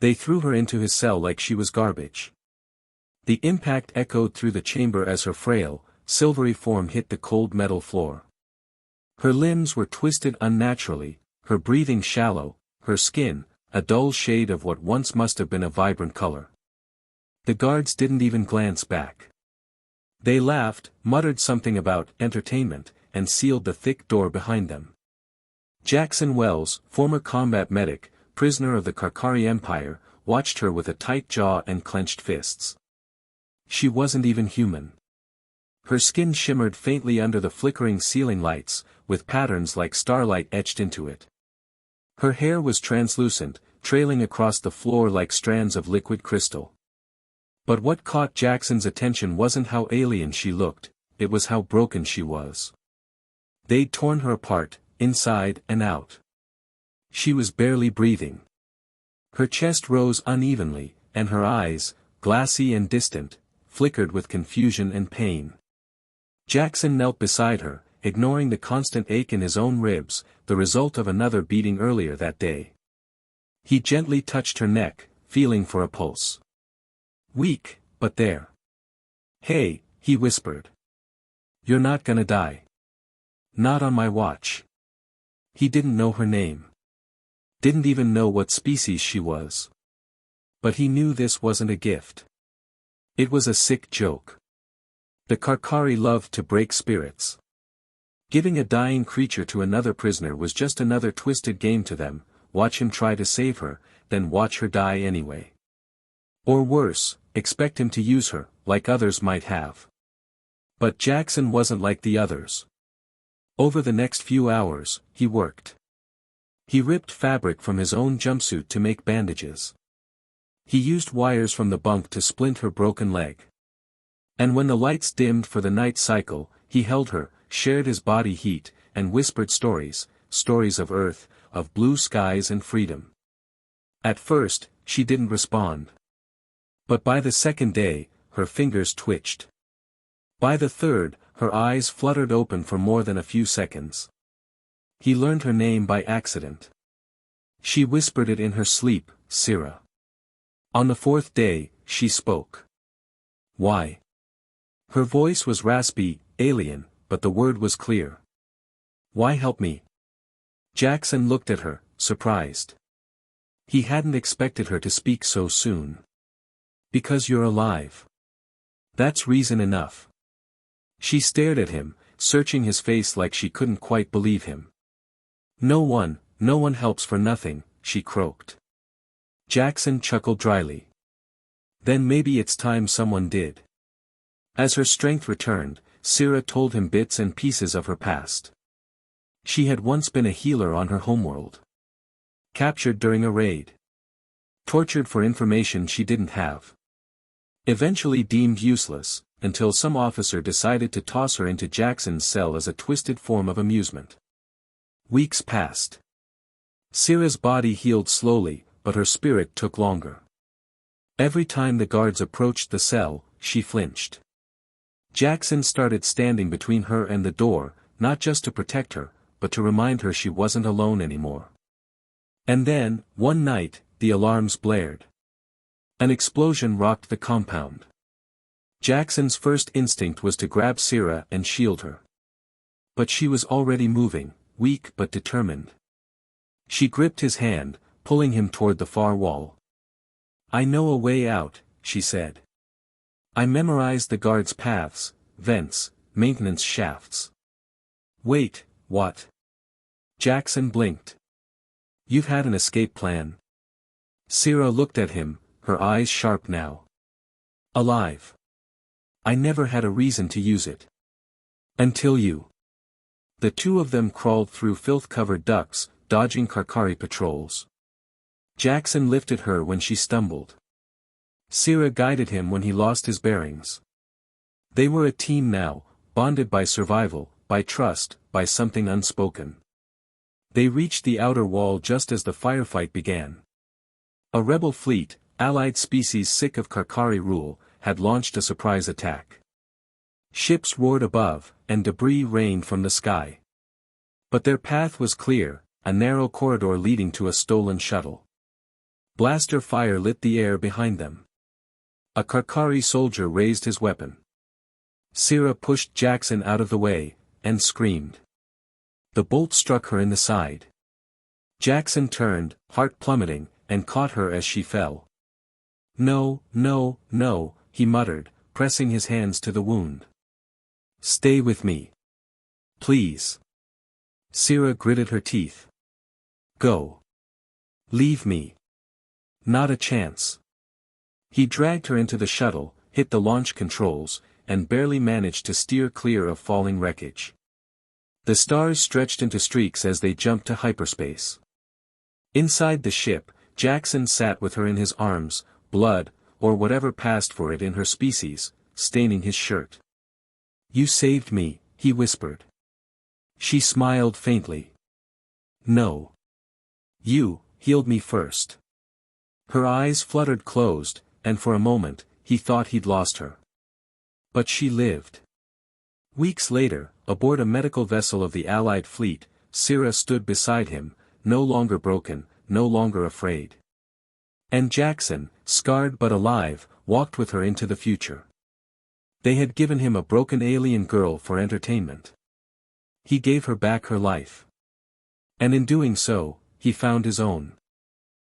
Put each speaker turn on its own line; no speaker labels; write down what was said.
They threw her into his cell like she was garbage. The impact echoed through the chamber as her frail, silvery form hit the cold metal floor. Her limbs were twisted unnaturally, her breathing shallow, her skin, a dull shade of what once must have been a vibrant color. The guards didn't even glance back. They laughed, muttered something about entertainment, and sealed the thick door behind them. Jackson Wells, former combat medic, prisoner of the Karkari Empire, watched her with a tight jaw and clenched fists. She wasn't even human. Her skin shimmered faintly under the flickering ceiling lights, with patterns like starlight etched into it. Her hair was translucent, trailing across the floor like strands of liquid crystal. But what caught Jackson's attention wasn't how alien she looked, it was how broken she was. They'd torn her apart, inside and out. She was barely breathing. Her chest rose unevenly, and her eyes, glassy and distant, flickered with confusion and pain. Jackson knelt beside her, ignoring the constant ache in his own ribs, the result of another beating earlier that day. He gently touched her neck, feeling for a pulse. Weak, but there. "Hey," he whispered. "You're not gonna die. Not on my watch." He didn't know her name. Didn't even know what species she was. But he knew this wasn't a gift. It was a sick joke. The Karkari loved to break spirits. Giving a dying creature to another prisoner was just another twisted game to them, watch him try to save her, then watch her die anyway. Or worse, expect him to use her, like others might have. But Jackson wasn't like the others. Over the next few hours, he worked. He ripped fabric from his own jumpsuit to make bandages. He used wires from the bunk to splint her broken leg. And when the lights dimmed for the night cycle, he held her, shared his body heat, and whispered stories of Earth, of blue skies and freedom. At first, she didn't respond. But by the second day, her fingers twitched. By the third, her eyes fluttered open for more than a few seconds. He learned her name by accident. She whispered it in her sleep, Sira. On the fourth day, she spoke. "Why?" Her voice was raspy, alien, but the word was clear. "Why help me?" Jackson looked at her, surprised. He hadn't expected her to speak so soon. "Because you're alive. That's reason enough." She stared at him, searching his face like she couldn't quite believe him. No one helps for nothing," she croaked. Jackson chuckled dryly. "Then maybe it's time someone did." As her strength returned, Sira told him bits and pieces of her past. She had once been a healer on her homeworld. Captured during a raid. Tortured for information she didn't have. Eventually deemed useless, until some officer decided to toss her into Jackson's cell as a twisted form of amusement. Weeks passed. Sira's body healed slowly, but her spirit took longer. Every time the guards approached the cell, she flinched. Jackson started standing between her and the door, not just to protect her, but to remind her she wasn't alone anymore. And then, one night, the alarms blared. An explosion rocked the compound. Jackson's first instinct was to grab Sira and shield her. But she was already moving, weak but determined. She gripped his hand, pulling him toward the far wall. "I know a way out," she said. "I memorized the guards' paths, vents, maintenance shafts." "Wait, what?" Jackson blinked. "You've had an escape plan?" Sira looked at him, her eyes sharp now. "Alive. I never had a reason to use it. Until you." The two of them crawled through filth-covered ducts, dodging Karkari patrols. Jackson lifted her when she stumbled. Sira guided him when he lost his bearings. They were a team now, bonded by survival, by trust, by something unspoken. They reached the outer wall just as the firefight began. A rebel fleet, allied species sick of Karkari rule, had launched a surprise attack. Ships roared above, and debris rained from the sky. But their path was clear, a narrow corridor leading to a stolen shuttle. Blaster fire lit the air behind them. A Karkari soldier raised his weapon. Syrah pushed Jackson out of the way, and screamed. The bolt struck her in the side. Jackson turned, heart plummeting, and caught her as she fell. No, no, no, he muttered, pressing his hands to the wound. Stay with me. Please. Syrah gritted her teeth. Go. Leave me. Not a chance. He dragged her into the shuttle, hit the launch controls, and barely managed to steer clear of falling wreckage. The stars stretched into streaks as they jumped to hyperspace. Inside the ship, Jackson sat with her in his arms, blood, or whatever passed for it in her species, staining his shirt. You saved me, he whispered. She smiled faintly. No. You healed me first. Her eyes fluttered closed, and for a moment, he thought he'd lost her. But she lived. Weeks later, aboard a medical vessel of the Allied fleet, Syrah stood beside him, no longer broken, no longer afraid. And Jackson, scarred but alive, walked with her into the future. They had given him a broken alien girl for entertainment. He gave her back her life. And in doing so, he found his own.